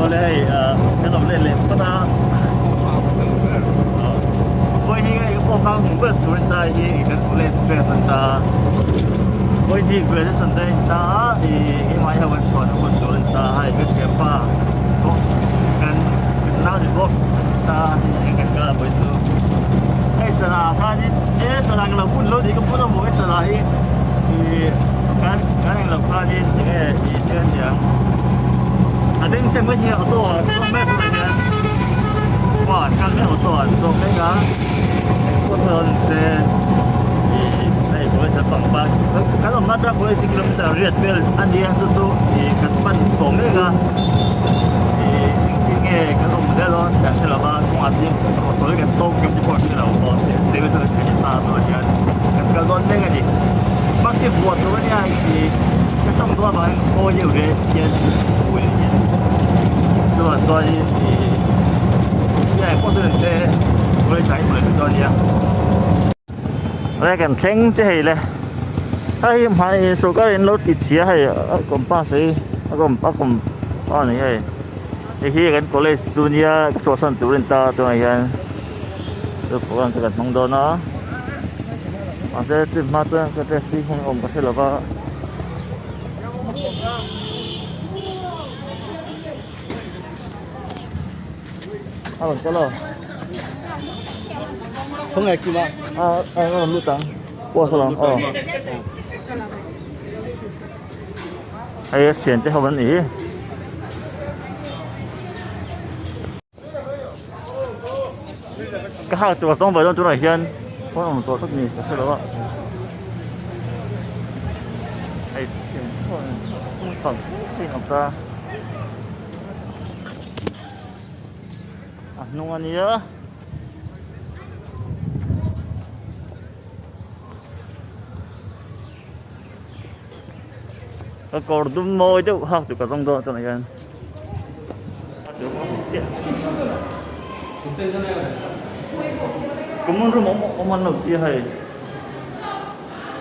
boleh kalau boleh lepas dah. Boleh ni orang buat tulis dah ini kan boleh spare senda. Boleh ni boleh senda dah ini macam orang soal buat tulis dah hai kan siapa. Kan kenal di bawah dah ini kan kalau begitu. Setelah kan ini setelah kalau pun lo di pun mau setelah ini kan yang lepas ini yang ada yang macam ni auto sampai tu kan wah kan ni auto sampai kan kotor se boleh sebang kalau mana boleh sekilometer red bel andi yang tu kan pan sampai kan ini kalau muda lo dah selama kuatin soalnya kan tau kan di port ni lah oh jadi saya kan tahu kan kalau ni kan ni masih buat tu ni ini kita mula main oh ni udah dia boleh ni所以因為嗰陣時我哋仔唔係多啲啊。我哋咁傾即係咧，係唔係數家人攞跌錢係一個巴士一個巴你係，你去緊過嚟算呀，做上做人打做樣，都可能就咁弄到啦。或者即係乜嘢嗰啲師兄我唔識啦吧。Kalau không ngày kia làm lúc trắng qua sao làm hay chuyển cho họ vẫn ý cái hàng chụp xong với chỗ này hiền có làm số tất nhiên cái đó hay chuyển không cần thì làm ra nung ani ya cái cột đun môi chứ học từ cả trong đó cho này anh cũng muốn rồi món ăn đầu tiên hay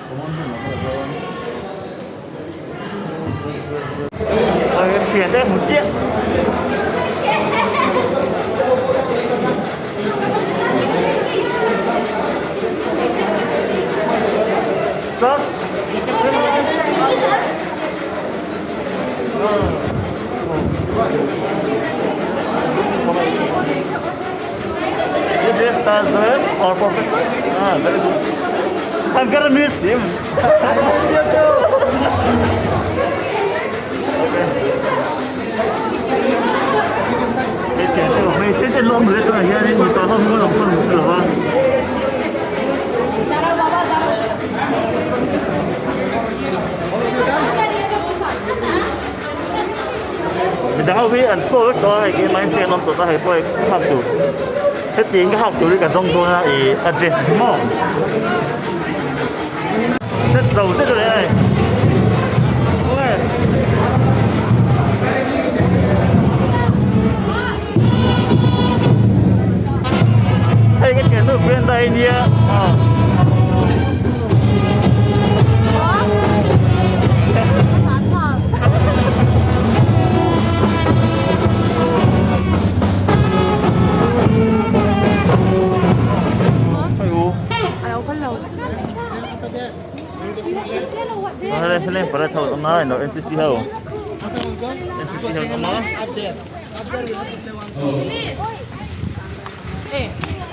cũng muốn rồi chuyển đây một chiếc Sir? Is this Sazan or Professor? Ah, very good. I'm gonna miss him. I miss you too. Okay. Mấy chiếc lông dưới tôi này nên người ta không có lòng phân được không? Mình đã biết ăn số đó hay cái máy xe lông tụi ta hay phải học được. Thế thì cái học được cái dòng tôi là để address mỏ. Rất giàu rất rồi đấy. Hey, cái tiền nó bên đây nha. Lên para thầu tao nói nó NCC hậu. NCC hậu tao nói.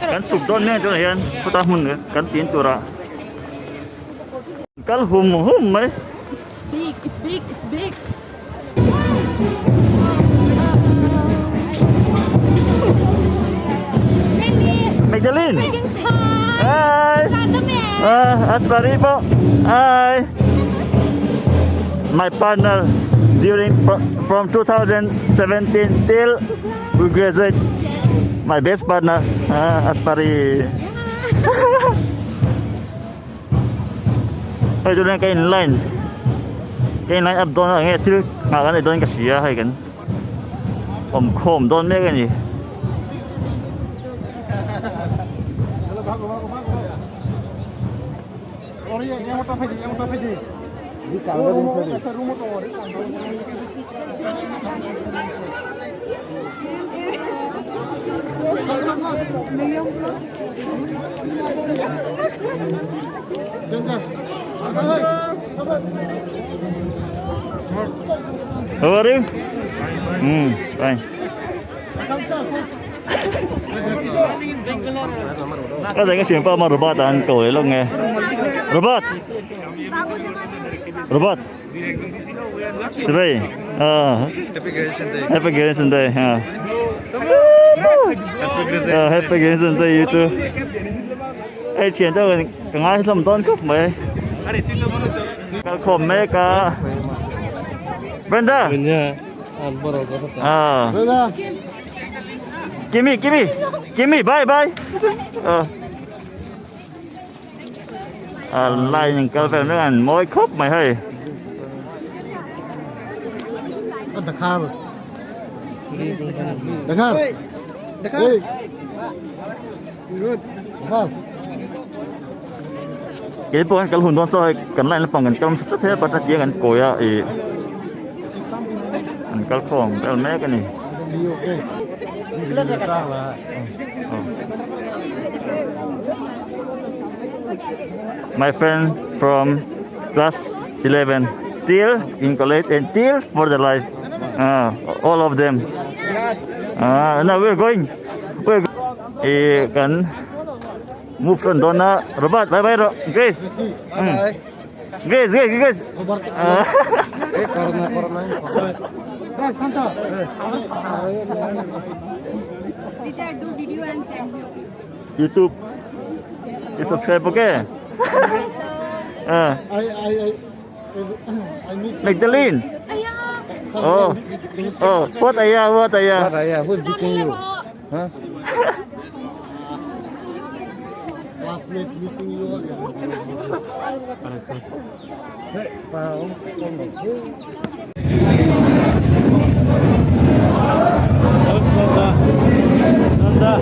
Kan subdonnya chỗ này anh, cô ta mừng kan tiền chỗ ra. Kan hum mấy. Big, it's big, it's big. Magdalene. Hi. Aspari po. Hi. My partner during from 2017 till we graduate. My best partner, Aspari. Hey, chỗ này cái line up doon là nghe thứ mà cái này doon cái gì hay cái khom doon mấy cái gì. How are you? Fine. Có thể cái chuyện pa mà robot ăn tuổi luôn nghe. Robot. Robot. Today. Happy graduation day. Happy graduation day. Happy graduation day you too. Ê chuyện cho cái ngay làm tôn cúp mày. Cái khom mấy cái. Brenda. Gimme, bye. Lại những cái về nước ăn mỗi khúc mày hơi. Dakar. Dakar. Hey. Good. Dakar. Cái bọn cái hồn đón soi cần lại là phòng cần trong tất thế bắt chia cần cối à ý ăn cái phòng cái mẹ cái này. My friend from class 11 till in college and till for the life. All of them. Now we're going. Can move on Donna. Robert, bye, Grace. Grace. Teacher, do video and send you. YouTube. You subscribe, okay? I miss Magdalene. Ayah. What ayah? Who's beating you? Huh? Classmates missing you all. Santa.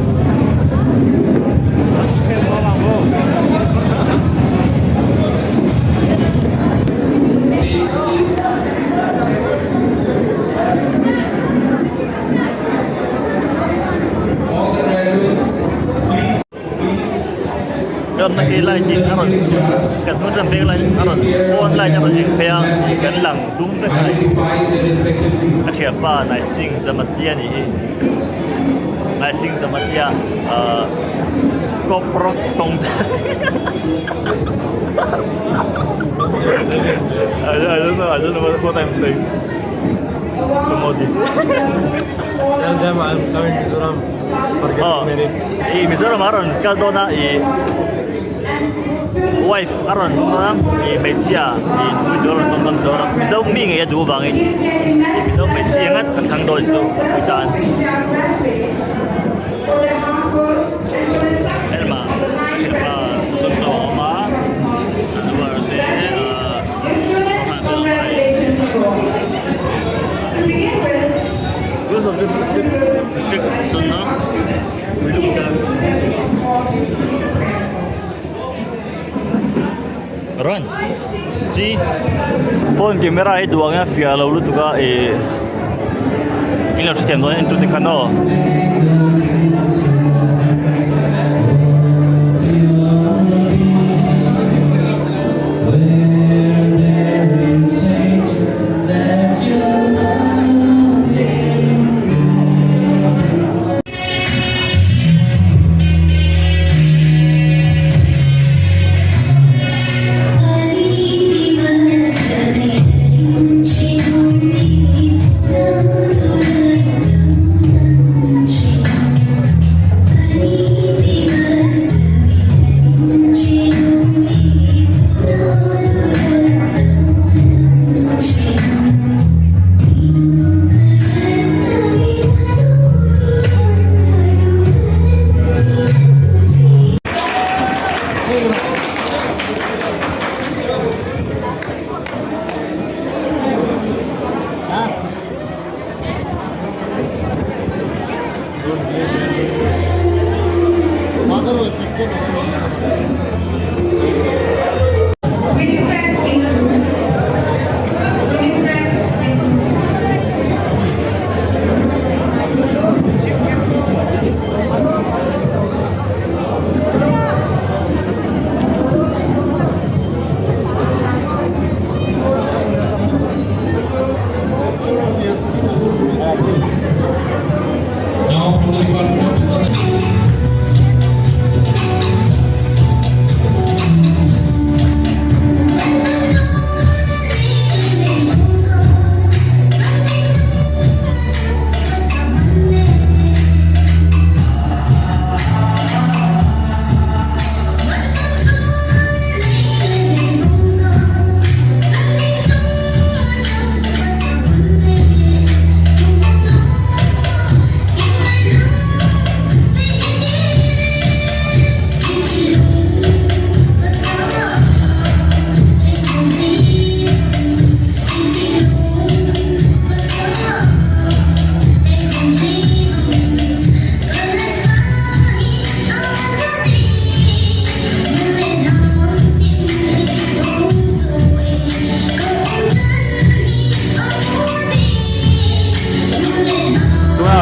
Hôm nay lại nhìn ăn rồi, cần muốn làm việc lại ăn rồi, ôn lại cho mình những phe, cần làm đúng cái này, cái chuyện ba này sinh ra mặt tiền gì, này sinh ra mặt tiền, có pro tông I don't know what I'm saying. Tomodi. Tell them I'm coming to Mizoram for getting married. I Mizoram aron kaldo na i wife aron Mizoram i Meisia i Mizoram Mizoram mi ngai du bang i Mizoram Meisia ngat kan thang doi chu Bhutan. Elma siapa susunto ma luar de because of the strict sunnah, we looked at run. See, phone camera ay dua nga via lalu tu ka ilang sistem tu yang tu tekano.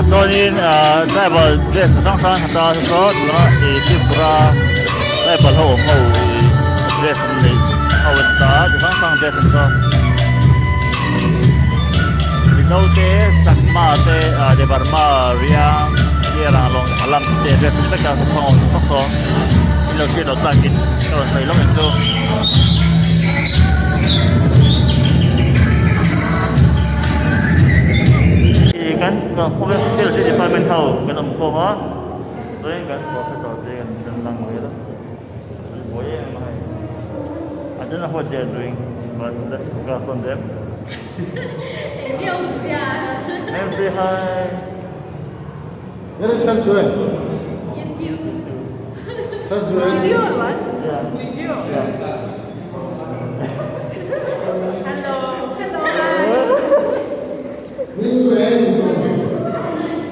sonin tribal dress sang sang hata so na Tripura tribal ho dress ni awasta sang sang dress so so te chakma te de Burma riang dia long alam te dress ni ka so lo ke lo takin so sai long so kan public social department tahu kan amko ha so kan professor dia kan tentang begitu boleh mai I don't know what they are doing but let's focus on them and say hi Where is Sir Joel? Sir Joel. Video or what? yeah Video. yeah Hello. Hello.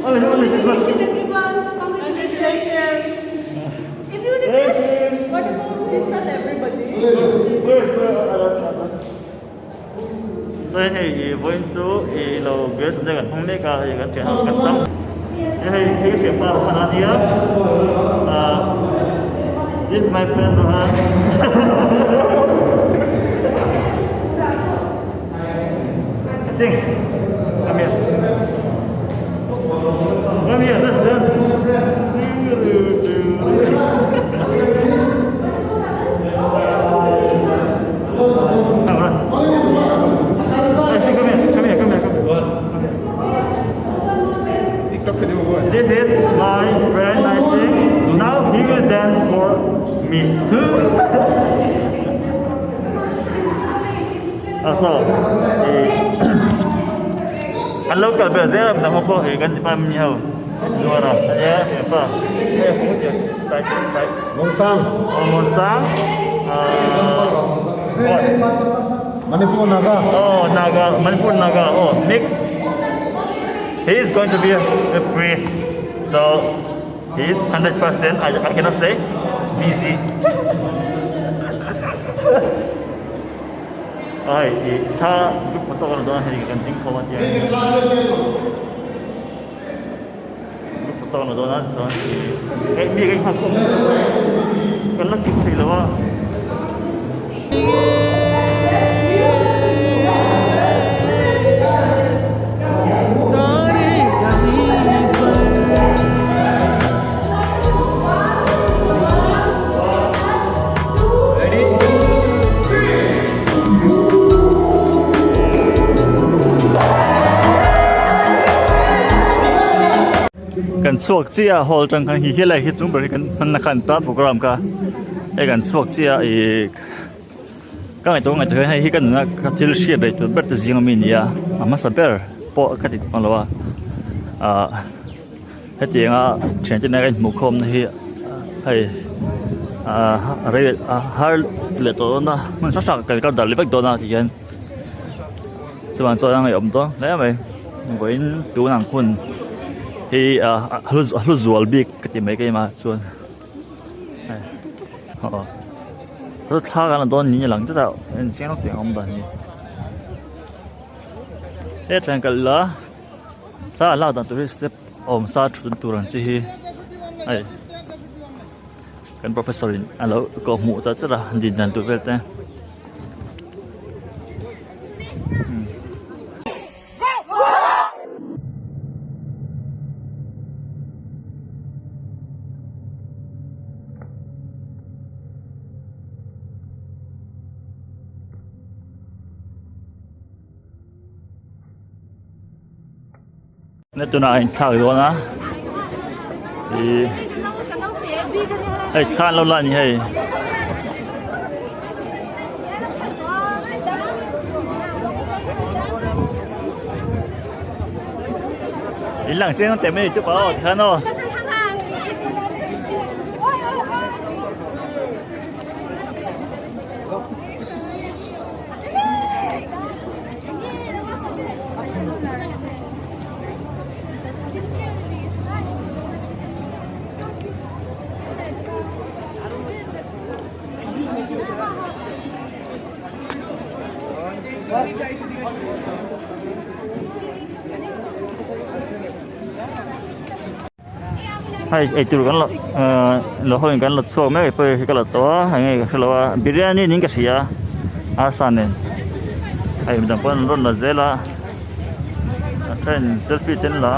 oh no Congratulations, everyone. Congratulations. Everyone is good. What about this and everybody? so ini point tu lo guys jangan mereka jangan jangan ketam ini siapa sana dia this is my friend Rohan sing come here let's dance This is my friend, I think. Now he will dance for me. So, ang local best there, nama ko, ganti pa minyaw. Suara, ya, apa? Mongsang. Monsang. Manipur Naga. Oh, Naga, Manipur Naga. Oh, mix. He is going to be a priest, so he is 100%. I cannot say busy. Ay, ta lúc mà tôi nói thì cần tính không anh lúc mà tôi nói rồi cái gì cái học cái lớp kịp thì làกันช่วงเจียฮอลจังคันฮีเฮลัยฮิจุงบริกันมันนักขันตาโปรแกรมกะไอ้กันช่วงเจียอีก็ไอ้ตัวให้ฮิกันนะที่เราเชื่อไปตัวเบิร์ตซิงมินยามาสับเบอร์ปอกัดติดมันแล้วว่าให้เจียงเช่นจะในกันหมู่คมนี่ให้อะไรฮาร์เลตัวนั้นมันสักกันก็ดัลลิบักตัวนั้นที่กันส่วนตัวนั้นไอ้อมตัวแล้วไหมก็อินตัวนั้นคุณharus jual big ketika mereka masuk. Terus kan don ni lang tu tau, jangan nak tengok dah ni. Tengok lah, tak lah dan tu step saat turun sih. Kan profesor ini, kalau kau mu tak cerah di dan tu betul. Ito na ang tao doon na. Ay, kan lâu lại hay. Ilang trên nó tem mấy chút bảo kan đâu. ai tu kan lo hoin kan lo chok me pe ka lo to hai ngai lo biryani ning ka sia asan ai mi dang pon ron la zela ten selfie ten la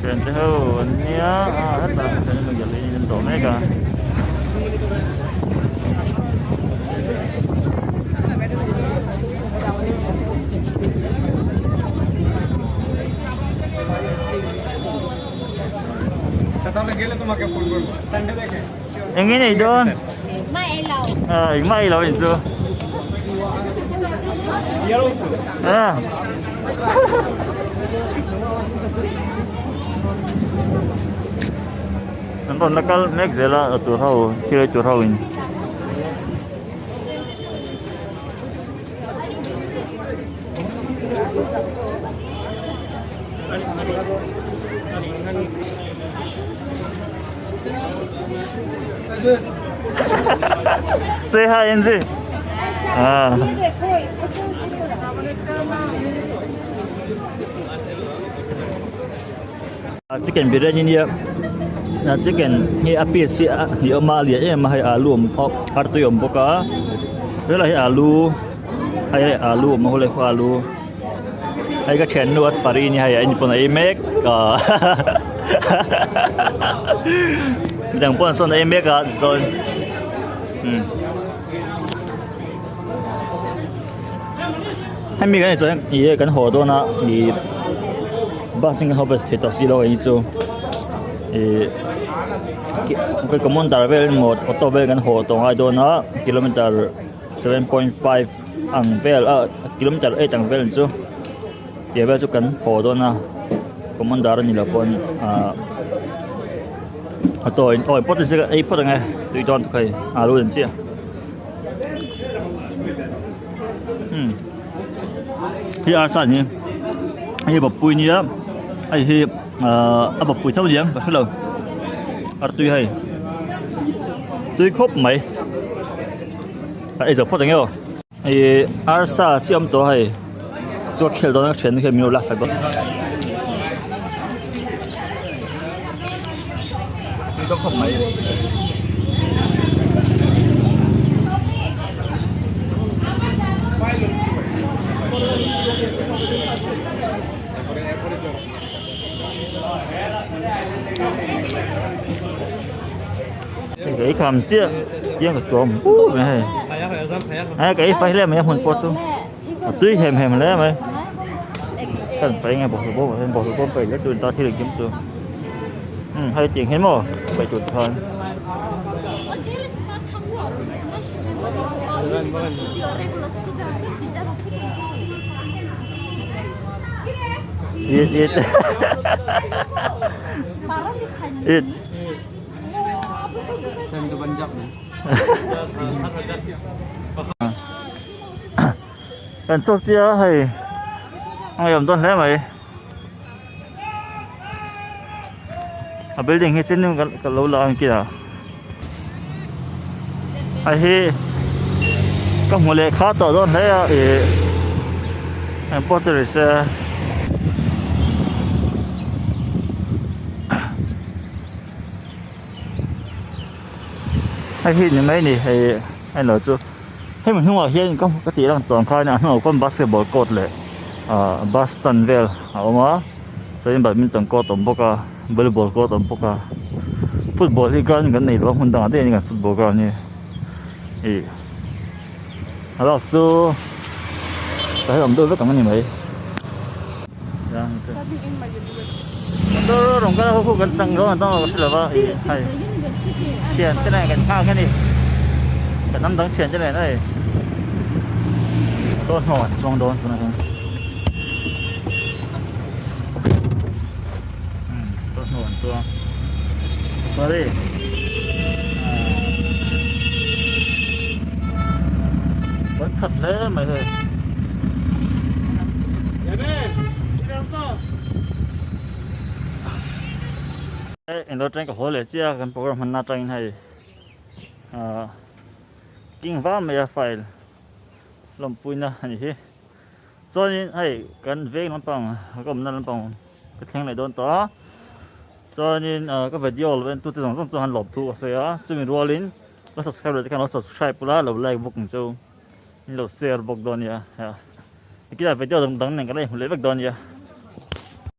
ten te ho nia hết là ten mình giờ lên tổ mấy cả angin ay doon. May ilaw ito. Nandun nakal meg zela turhaw, sila turhawin. Say hi, Angie. Chicken biryani ni chicken ni api si ni amalia em hai alu hartu yom boka. Đây là alu mà hồi có alu. Hay cái chén nuas pari ni hay anh pun ai make. Đang pun son ai make son. Hay mi cái này cho ý cái hồ đó na thì ba sinh học về thiết xí lo cái chỗ cái công tàu về một ô tô về cái hồ đó ai đó na km 7.5 ang về km 8 ang về chỗ thì về chỗ cái hồ đó na công tàu ni là pon tôi bắt được cái bắt được ngay tùy chọn thôi luôn chứ thì sản nhỉ ai bắp bùi nhỉ ai bắp bùi thâu liếm phải không tùy hay tùy khốp mấy ai giờ bắt được nhau ai sa chỉ âm tổ hay cho khéo đó nó chuyển cái miêu lắc sạch đó có khốp mấy cái cầm chia chia cái chồm này cái phải lấy mấy hồn bột xuống tưới hèm lấy mấy cần phải nghe bột phải lấy tụi ta thì được kiếm xuống hay tiền hết mò phải chuột thôi ít Tentu banjak nih. Kan sok chia hay anh làm tuần thế mày building hết trên cái lâu lâu kia ai hi có một lệ khá to tuần thế em bắt rồi sẽ hay hi như mấy này hay nói chứ hay mình không ở hiện có cái tí đang toàn khai nè nó con basketball court lệ Boston Vale mà rồi badminton court tổng bốc volleyball court tổng bốc football thì ground cái này đó mình đang ở đây cái football ground này đó chứ tại làm đôi với cả cái này mấy đó rồi cái khu gần trăng đó nó là vậy hay tiền cái này cái này cái năm tấn tiền cái này đây đôn hòn trong đôn này đôn hòn xuống sorry vẫn thật đấy mày ơi em nói tranh cái hồ lệ chia cái program mình na tranh hay kinh vã mày phải làm pui na như thế cho nên hay cần về làm bằng có mình làm bằng cái thằng này đón to cho nên cái video lên tôi tưởng rằng hành lộp thu sẽ á cho mình roll in và subscribe rồi cái nó subscribe là like bốc một châu là share bốc đòn ya cái video đằng đằng này cái này lấy bốc đòn ya